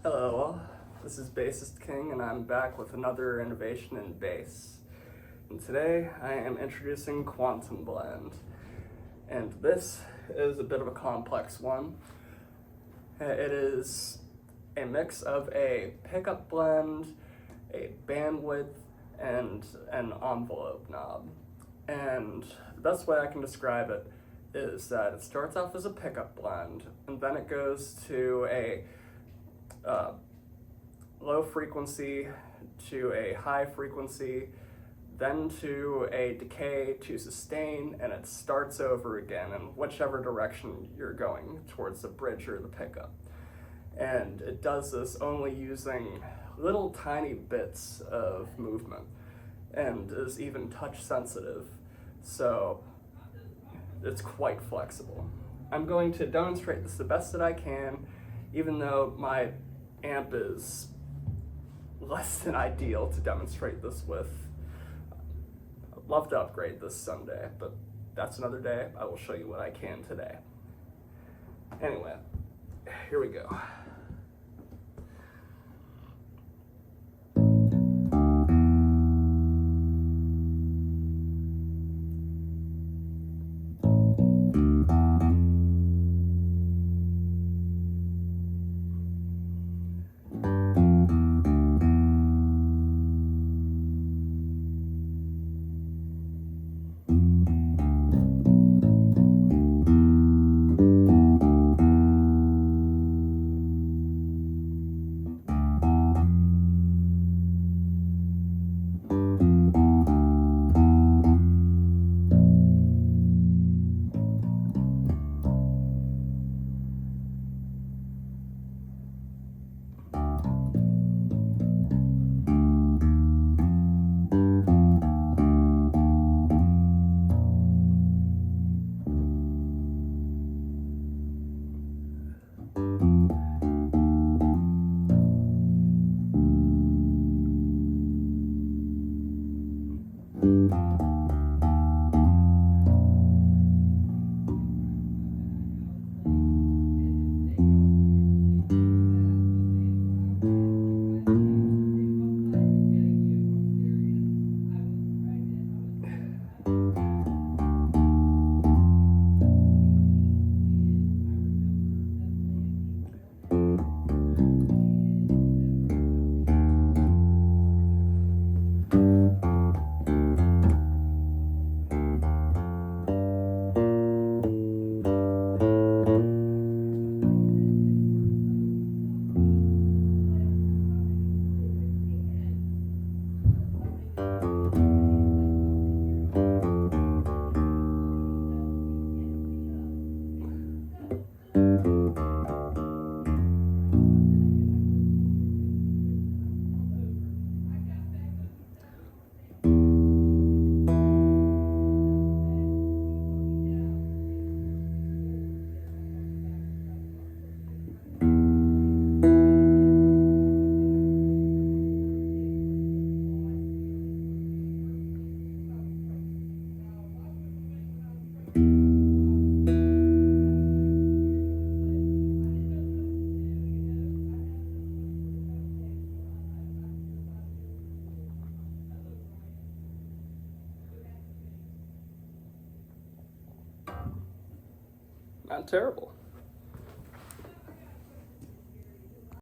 Hello, this is Bassist King, and I'm back with another innovation in bass. And today I am introducing Quantum Blend. And this is a bit of a complex one. It is a mix of a pickup blend, a bandwidth, and an envelope knob. And the best way I can describe it is that it starts off as a pickup blend, and then it goes to a low frequency to a high frequency, then to a decay to sustain, and it starts over again in whichever direction you're going, towards the bridge or the pickup. And it does this only using little tiny bits of movement, and is even touch sensitive, so it's quite flexible. I'm going to demonstrate this the best that I can, even though my amp is less than ideal to demonstrate this with. I'd love to upgrade this someday, but that's another day. I will show you what I can today. Anyway, here we go. Not terrible.